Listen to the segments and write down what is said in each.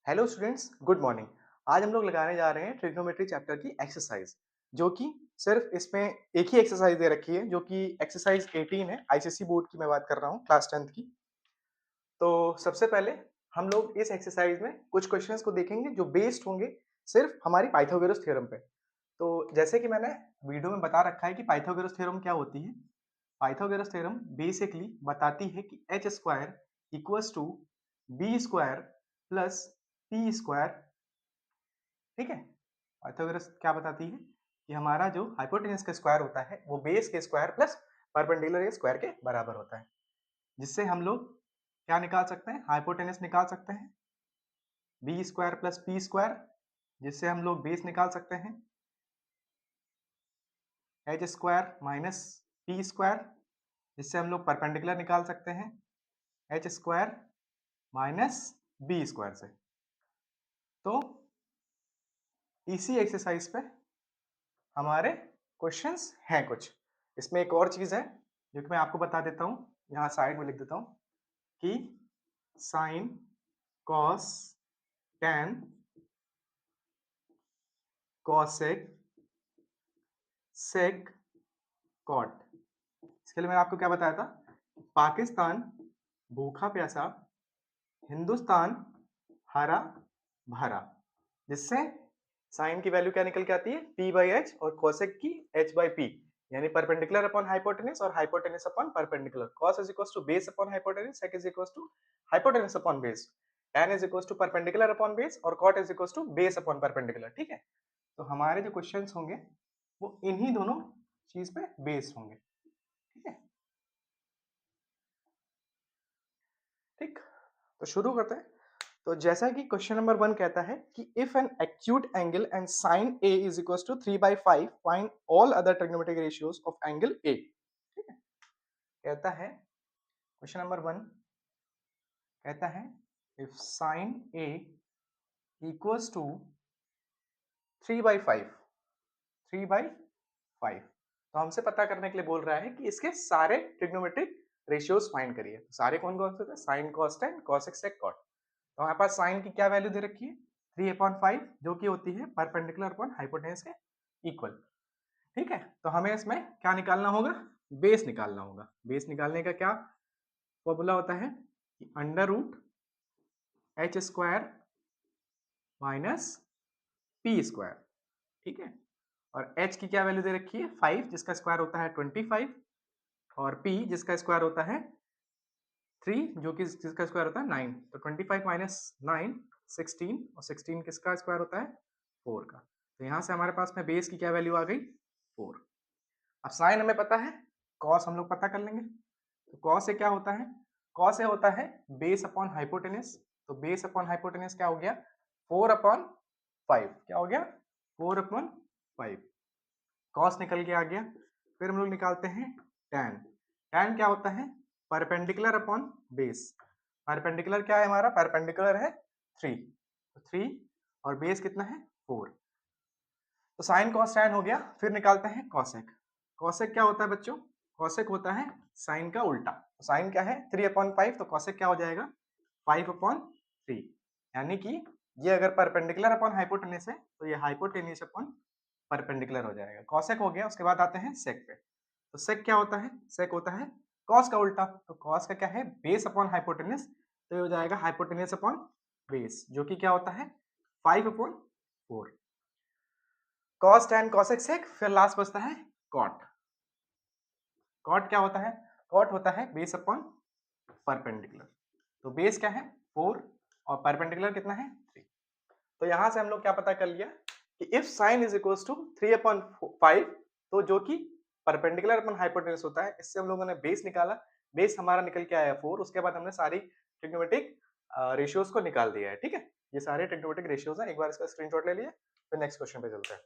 Hello students, good morning. आज हम लोग लगाने जा रहे हैं ट्रिग्नोमेट्री चैप्टर की एक्सरसाइज, जो कि सिर्फ इसमें एक ही एक्सरसाइज दे रखी है, जो कि एक्सरसाइज 18 है। आईसीएसई बोर्ड की मैं बात कर रहा हूँ, क्लास 10th की। तो सबसे पहले हम लोग इस एक्सरसाइज में कुछ क्वेश्चंस को देखेंगे जो बेस्ड होंगे सिर्फ हमारी पाइथागोरस थ्योरम पे। तो जैसे कि मैंने वीडियो में बता रखा है कि पाइथागोरस थ्योरम क्या होती है। पाइथागोरस थ्योरम बेसिकली बताती है कि H square equals to B square plus P square. ठीक है। पाइथागोरस क्या बताती है कि हमारा जो हाइपोटेनस का स्क्वायर होता है वो बेस के स्क्वायर प्लस परपेंडिकुलर के स्क्वायर के बराबर होता है, जिससे हम लोग क्या निकाल सकते हैं, हाइपोटेनस निकाल सकते हैं B square plus P square, जिससे हम लोग बेस निकाल सकते हैं H square minus P square, जिससे हम लोग परपेंडिकुलर निकाल सकते हैं H square minus B square से। तो इसी एक्सरसाइज पे हमारे क्वेश्चंस हैं कुछ। इसमें एक और चीज है जो कि मैं आपको बता देता हूँ, यहाँ साइड में लिख देता हूँ कि sine cos tan cosec sec cot. इसके लिए मैंने आपको क्या बताया था, पाकिस्तान भूखा प्यासा, हिंदुस्तान हरा भरा, जिससे साइन की वैल्यू क्या निकल के आती है p बाई एच और कोसेक की h बाई पी, यानी परपेंडिकुलर अपॉन हाइपोटेनस और hypotenuse upon perpendicular. cos is equals to base upon hypotenuse, sec is equals to hypotenuse upon base, tan is equals to perpendicular upon base और cot is equals to base upon perpendicular. ठीक है। तो हमारे जो questions होंगे वो इन्हीं दोनों चीज पे बेस्ड होंगे। ठीक है। ठीक, तो शुरू करते हैं। तो जैसा कि क्वेश्चन नंबर 1 कहता है कि if an acute angle and sine A is equals to 3/5 find all other trigonometric ratios of angle A. ठीक है। कहता है क्वेश्चन नंबर 1 कहता है if sine A equals to 3/5, 3/5, तो हमसे पता करने के लिए बोल रहा है कि इसके सारे ट्रिग्नोमेट्रिक रेशियोज फाइंड करिए। तो सारे कौन कौन से थे, sine cos tan cosec sec cot. तो हमारे पास साइन की क्या वैल्यू दे रखी है 3/5, जो कि होती है परपेंडिकुलर अपॉन हाइपोटेनस के इक्वल। ठीक है। तो हमें इसमें क्या निकालना होगा, बेस निकालना होगा। बेस निकालने का क्या फॉर्मूला होता है कि under root H square minus P square. ठीक है। और h की क्या वैल्यू दे रखी है 5, जिसका स्क्वायर होता है 25, और p जिसका स्क्वायर होता है 3, जो कि जिसका स्क्वायर होता है 9। तो 25 माइनस 9 16, और 16 किसका स्क्वायर होता है 4 का। तो यहाँ से हमारे पास में बेस की क्या वैल्यू आ गई 4। अब साइन हमें पता है, कॉस हम लोग पता कर लेंगे। तो कॉस से क्या होता है, कॉस से होता है बेस अपॉन हाइपोटेनस। तो बेस अपॉन हाइपोटेनस क्या हो गया 4/5, क्या हो गया 4/5। कॉस निकल के आ गया। फिर हम लोग निकालते हैं टैन। टैन क्या होता है परपेंडिकुलर अपॉन बेस। परपेंडिकुलर क्या है हमारा, परपेंडिकुलर है 3, तो 3 और बेस कितना है 4। तो साइन कॉस टैन हो गया। फिर निकालते हैं कॉसेक। कॉसेक क्या होता है बच्चों, कॉसेक होता है साइन का उल्टा। तो साइन क्या है 3/5, तो कॉसेक क्या हो जाएगा 5/3। यानी कि ये अगर परपेंडिकुलर अपॉन हाइपोटेनस है तो ये हाइपोटेनस अपॉन परपेंडिकुलर हो जाएगा। कॉसेक हो गया। उसके बाद आते हैं सेक पे। तो सेक क्या होता है, सेक होता है कॉस का उल्टा। तो कॉस का क्या है बेस अपॉन हाइपोटेनस, तो ये हो जाएगा हाइपोटेनस अपॉन बेस, जो कि क्या होता है 5/4। कॉस टैन कॉसेक सेक, फिर लास्ट बचता है कॉट। कॉट क्या होता है, कॉट होता है बेस अपॉन परपेंडिकुलर। तो बेस क्या है 4 और परपेंडिकुलर कितना है 3। तो यहां से हम लोग क्या पता कर लिया कि if sine is equals to 3/5, तो जो कि परपेंडिकुलर अपॉन हाइपोटेनस होता है, इससे हम लोगों ने बेस निकाला। बेस हमारा निकल के आया 4। उसके बाद हमने सारी ट्रिग्नोमेट्रिक रेशियोज को निकाल दिया है। ठीक है। ये सारे ट्रिग्नोमेट्रिक रेशियोज हैं। एक बार इसका स्क्रीनशॉट ले लिए, फिर नेक्स्ट क्वेश्चन पे चलते हैं।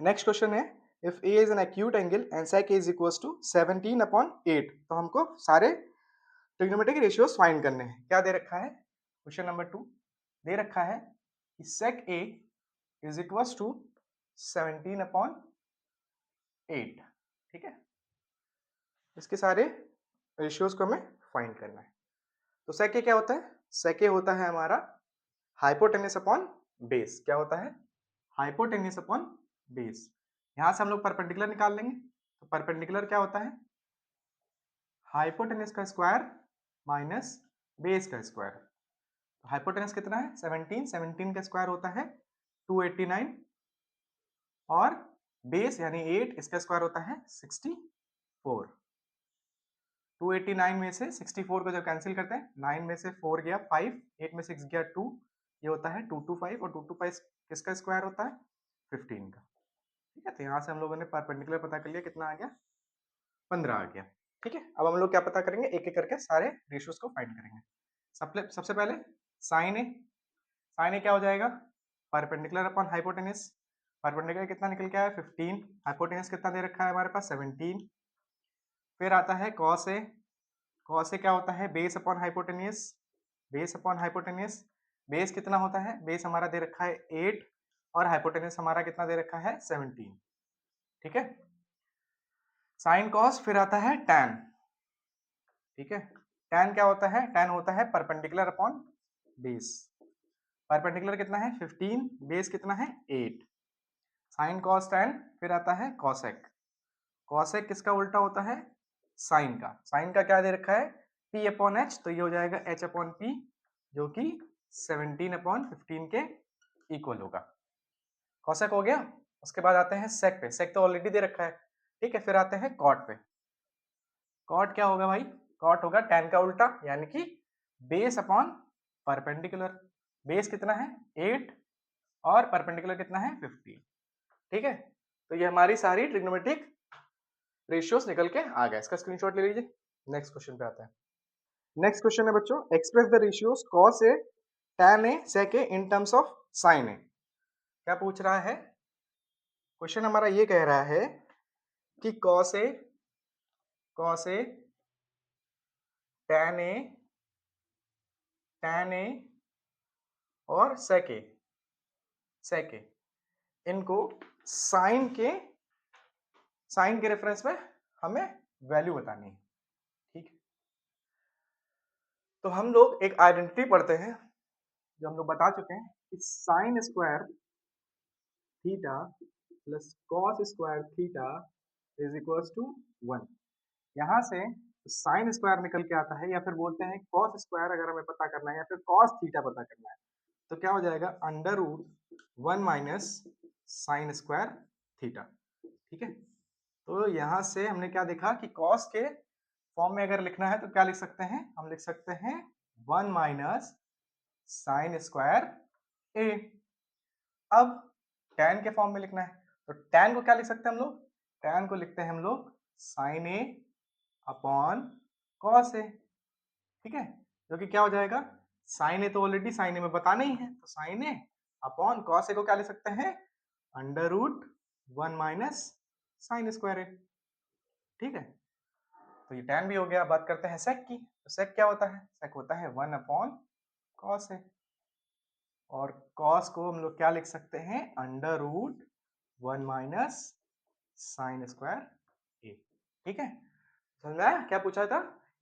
नेक्स्ट क्वेश्चन है if A is an acute angle and sec a is equals to 17/8। तो हमको सारे ट्रिग्नोमेट्रिक रेशियोज फाइंड करने हैं। क्या दे रखा है, क्वेश्चन नंबर 2 दे रखा है कि sec a is equals to 17/8। ठीक है। इसके सारे रेशियोज को हमें फाइंड करना है। तो sec a क्या होता है सेके होता है हमारा हाइपोटेन्यूज अपॉन बेस। क्या होता है? Hypotenuse upon base. यहां से हम लोग परपेंडिकुलर निकाल लेंगे, तो परपेंडिकुलर क्या होता है? हाइपोटेन्यूज का स्क्वायर माइनस बेस का स्क्वायर। तो हाइपोटेन्यूज कितना है? 17। 17 का स्क्वायर होता है 289 और बेस यानी 8, इसका स्क्वायर होता है 64। 289 में से 64 को जब कैंसिल करते हैं, 9 में से 4 गया 5, 8 में 6 गया 2, ये होता है 225 और 225 किसका स्क्वायर होता है? 15 का। ठीक है, तो यहाँ से हम लोगों ने परपेंडिकुलर पता कर लिया, कितना आ गया? 15 आ गया। ठीक है, अब हम लोग क्या पता करेंगे? एक एक करके सारे रेशियोज को फाइंड करेंगे। सबसे पहले साइन ए। साइन ए क्या हो जाएगा? Perpendicular upon hypotenuse. परपेंडिकुलर कितना निकल के आया? 15। हाइपोटेन्यूज कितना दे रखा है हमारे पास? 17। फिर आता है कॉस ए। कॉस ए क्या होता है? Base upon hypotenuse. Base upon hypotenuse. Base कितना होता है? बेस हमारा दे रखा है 8 और हाइपोटेन्यूज हमारा कितना दे रखा है? 17। ठीक है, साइन कॉस, फिर आता है टैन। ठीक है, टैन क्या होता है? टैन होता है परपेंडिकुलर अपॉन बेस। परपेंडिकुलर कितना है? 15, बेस कितना है? 8। साइन कॉस टैन, फिर आता है कॉसेक। कॉसेक किसका उल्टा होता है? साइन का। साइन का क्या दे रखा है? p अपॉन एच, तो ये हो जाएगा h अपॉन p, जो कि 17 अपॉन 15 के इक्वल होगा। कॉसेक हो गया। उसके बाद आते हैं सेक पे। सेक तो ऑलरेडी दे रखा है। ठीक है, फिर आते हैं कॉट पे। कॉट क्या होगा भाई? कॉट होगा टैन का उल्टा, यानी कि बेस अपॉन परपेंडिकुलर। बेस कितना है? 8 और परपेंडिकुलर कितना है? 15। ठीक है, तो ये हमारी सारी ट्रिग्नोमेट्रिक रेशियोज निकल के आ गया। इसका स्क्रीनशॉट ले लीजिए। नेक्स्ट क्वेश्चन पे आते हैं। नेक्स्ट क्वेश्चन है बच्चों, express the ratios cos A, tan A, sec A in terms of sine A. क्या पूछ रहा है? क्वेश्चन हमारा ये कह रहा है कि cos A, tan A, tan ए और सेक ए, इनको साइन के रेफरेंस में हमें वैल्यू बतानी है। ठीक है, तो हम लोग एक आइडेंटिटी पढ़ते हैं जो हम लोग बता चुके हैं कि sine square theta plus cos square theta is equals to 1। यहाँ से साइन स्क्वायर निकल के आता है, या फिर बोलते हैं कॉस स्क्वायर अगर हमें पता करना है, या फिर कॉस थीटा पता करना है, तो क्या हो जाएगा? Under root 1 minus sine square theta. ठीक है, तो यहाँ से हमने क्या देखा कि कॉस के फॉर्म में अगर लिखना है तो क्या लिख सकते हैं? हम लिख सकते हैं 1 माइनस साइन स्क्वायर ए। अब टैन के फॉर्म में लिखना है, तो टैन को क्या लिख सकते हैं हम लोग? टैन को लिखते हैं हम लोग साइन ए अपॉन कॉस ए। ठीक है, जो कि क्या हो जाएगा? साइन ए तो ऑलरेडी साइन ए में बताना ही है, तो sine A upon cos A को क्या लिख सकते हैं? Under root 1 minus sine square A. ठीक है, तो ये टैन भी हो गया। बात करते हैं सेक की। तो सेक क्या होता है? सेक होता है 1 अपॉन कॉस ए, और कॉस को हम लोग क्या लिख सकते हैं? Under root 1 minus sine square A. ठीक है, समझ में आया क्या पूछा था?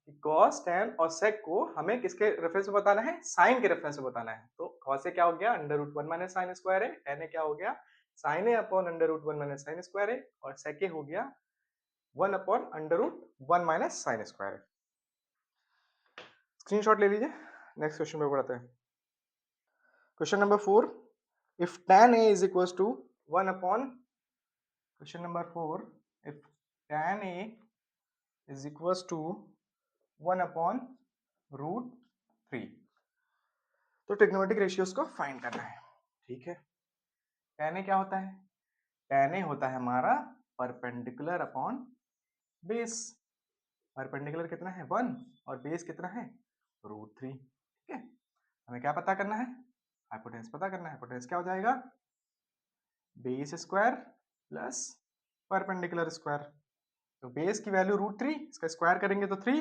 कि कॉस, टैन और सेक को हमें किसके रेफरेंस में बताना है? साइन के रेफरेंस में बताना है। तो कॉस ए क्या हो गया? Under root 1 minus sine square A. Tan A क्या हो गया? Sine A upon under root 1 minus sine square A. और सेक ए हो गया 1 upon under root 1 minus sine square A. Screenshot ले लीजिए। नेक्स्ट क्वेश्चन पे बढ़ते हैं। Question number 4, if tan a is equals to 1 upon, question number 4, if tan a is equals to 1 upon root 3, तो trigonometric ratios को find करना है। ठीक है, tan a क्या होता है? tan a होता है हमारा परपेंडिकुलर अपॉन बेस। परपेंडिकुलर कितना है? 1 और बेस कितना है? रूट 3। ठीक है, हमें क्या पता करना है? हाइपोटेन्यूज पता करना है। हाइपोटेन्यूज क्या हो जाएगा? Base square plus perpendicular square. तो बेस की वैल्यू रूट 3, इसका स्क्वायर करेंगे तो 3,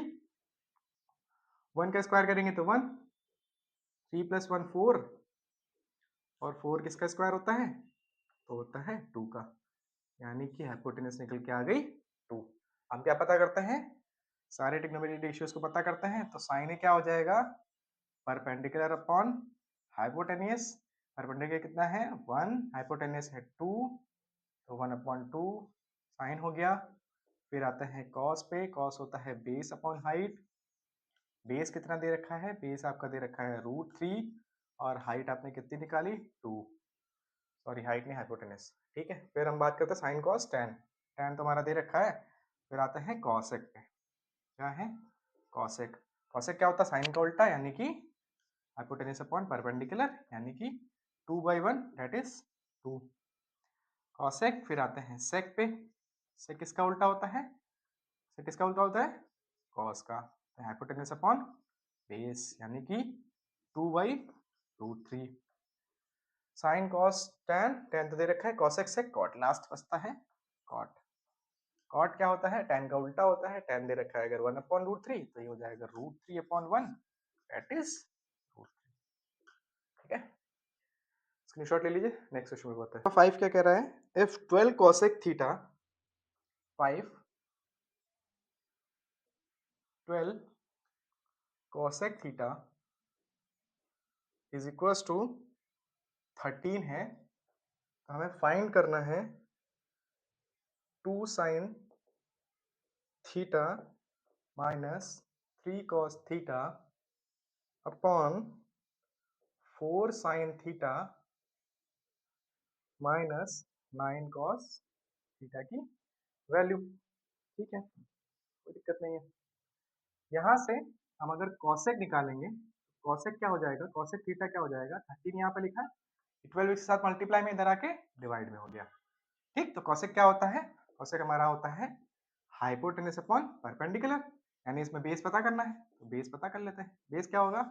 1 का स्क्वायर करेंगे तो 1, 3 प्लस 1 4, और 4 किसका स्क्वायर होता है? तो होता है 2 का, यानी कि हाइपोटेन्यूज निकल के आ गई 2। हम क्या पता करते हैं? सारे ट्रिग्नोमेट्रिक रेशियोज को पता करते हैं। तो साइन ए क्या हो जाएगा? Perpendicular upon hypotenuse. परपेंडिकुलर कितना है 1, हाइपोटेनियस है 2, तो 1/2 साइन हो गया। फिर आते हैं कॉस पे, कॉस होता है बेस अपॉन हाइट। बेस कितना दे रखा है, बेस आपका दे रखा है √3 और हाइट आपने कितनी निकाली 2, सॉरी हाइट नहीं हाइपोटेनस, ठीक है। फिर हम बात करते हैं साइन कॉस टेन। टेन तो हमारा दे रखा है। फिर आते हैं कॉसेक पे, क्या है कॉसेक। कॉसेक क्या होता है, साइन का उल्टा, यानी कि हाइपोटेनस अपॉन परपेंडिकुलर, यानी कि 2/1 दैट इज 2 कॉसेक। फिर आते हैं सेक पे, सेक किसका उल्टा होता है, सेक किसका उल्टा होता है कॉस का, हाइपोटेनस अपॉन बेस यानी कि 2/√3। साइन कॉस टेन, टेन तो दे रखा है, कॉसेक सेक कॉट, लास्ट बचता है कॉट। कॉट क्या होता है, टेन का उल्टा होता है। टेन दे रखा है अगर 1/√3 तो ये हो जाएगा √3/1 दैट इज √3, ठीक है। स्क्रीनशॉट ले लीजिए, नेक्स्ट क्वेश्चन में बताते हैं। 5 क्या कह रहा है, if 12 cosec theta 5 12 cosec theta is equals to 13 है, तो हमें फाइंड करना है 2 sin theta minus 3 cos theta upon 4 sin theta minus 9 cos theta की वैल्यू, ठीक है, कोई दिक्कत नहीं है। यहाँ से हम अगर कॉसेक निकालेंगे, कॉसेक क्या हो जाएगा, कॉसेक थीटा क्या हो जाएगा, 13 यहाँ पे लिखा है, 12 के साथ मल्टीप्लाई में इधर आके डिवाइड में हो गया, ठीक। तो कॉसेक क्या होता है, कॉसेक हमारा होता है हाइपोटेनस अपॉन परपेंडिकुलर, यानी इसमें बेस पता करना है, तो बेस पता कर लेते हैं। बेस क्या होगा,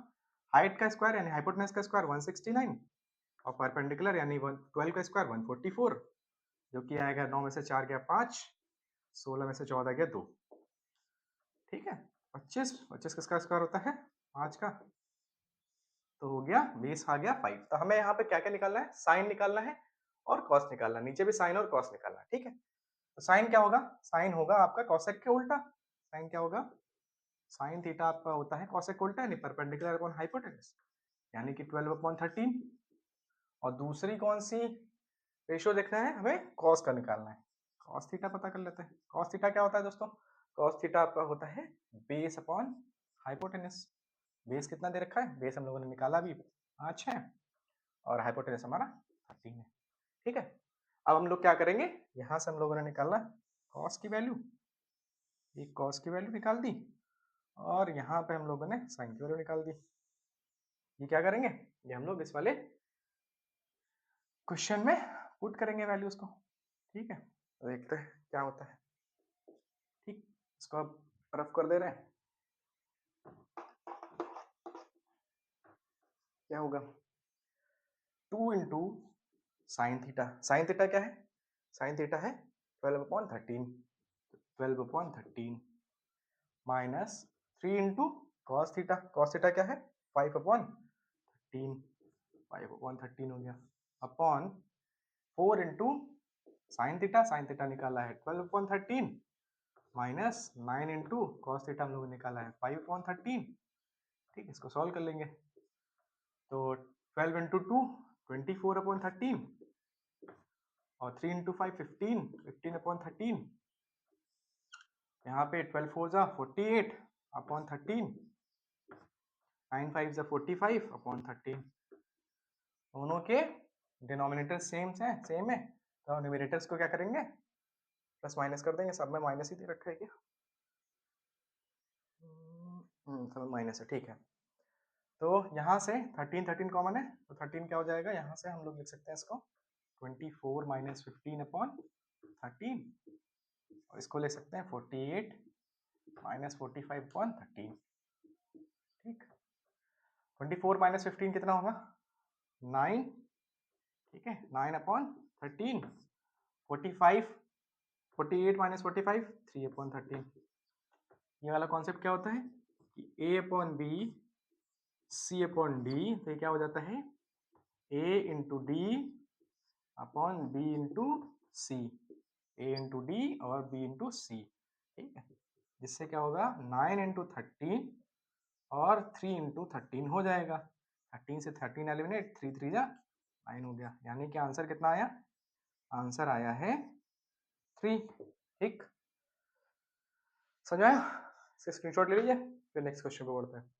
हाइट का स्क्वायर यानी हाइपोटेनस का स्क्वायर 169 और परपेंडिकुलर यानी 12 का स्क्वायर 144, जो कि आएगा 9 में से 4 गया 5, 16 में से 14 गया 2, ठीक है। 25, 25 किसका स्क्वायर होता है 5 का, तो हो गया बेस आ गया 5। तो हमें यहाँ पे क्या क्या निकालना है, साइन निकालना है और कॉस निकालना है, नीचे भी साइन और कॉस निकालना है, ठीक है। तो साइन क्या होगा, साइन होगा आपका कॉसेक के उल्टा। साइन क्या होगा, साइन थीटा आपका होता है कॉसेक उल्टा यानी परपेंडिकुलर अपॉन हाइपोटेनस, यानी कि 12/13। और दूसरी कौन सी रेशियो देखना है, हमें कॉस का निकालना है, कॉस थीटा पता कर लेते हैं। कॉस थीटा क्या होता है दोस्तों, कॉस थीटा आपका होता है बेस अपॉन हाइपोटेनस। बेस कितना दे रखा है, बेस हम लोगों ने निकाला भी 5 है और हाइपोटेनस हमारा 13 है, ठीक है। अब हम लोग क्या करेंगे, यहाँ से हम लोगों ने निकाला कॉस की वैल्यू, एक कॉस की वैल्यू निकाल दी और यहाँ पे हम लोगों ने साइन की वैल्यू निकाल दी। ये क्या करेंगे, ये हम लोग इस वाले क्वेश्चन में पुट करेंगे वैल्यूज को, ठीक है। तो देखते हैं क्या होता है, ठीक। इसको अब रफ कर दे रहे हैं, क्या होगा 2 into sine theta. Sine theta क्या है, साइन थीटा है 12/13, 12/13 minus 3 into cos theta. Cos theta क्या है 5/13, 5/13 हो गया upon 4 into sine theta, sine theta निकाला है 12/13 माइनस 9 इंटू कॉस थीटा हम लोग निकाला है 5/13, ठीक। इसको सॉल्व कर लेंगे, तो 12 इंटू 2 24/13 और 3 इंटू 5 15, 15/13, यहाँ पे 12 4 जा 48/13, 9 5 जा 45/13। दोनों के डिनोमिनेटर सेम है, तो न्यूमरेटर्स को क्या करेंगे प्लस माइनस कर देंगे, सब में माइनस ही दे रखा है क्या, सब में माइनस है, ठीक है। तो यहाँ से 13 कॉमन है, तो 13 क्या हो जाएगा, यहाँ से हम लोग लिख सकते हैं इसको 24 माइनस 15/13 और इसको ले सकते हैं 48 माइनस 45/13, ठीक। 24 माइनस 15 कितना होगा 9, ठीक है, 9/13, 45, 48 माइनस 45 3/13। ये वाला कॉन्सेप्ट क्या होता है कि A/B C/D, तो ये क्या हो जाता है A into D upon B into C, A into D और B इंटू सी, ठीक है। जिससे क्या होगा 9 इंटू 13 और 3 इंटू 13 हो जाएगा। 13 से 13 एलिमिनेट, 3 3 जा 9 हो गया। यानी कि आंसर कितना आया? आंसर आया है 3। ठीक, समझ में आया? इसका स्क्रीनशॉट ले लीजिए, फिर नेक्स्ट क्वेश्चन पे बढ़ते हैं।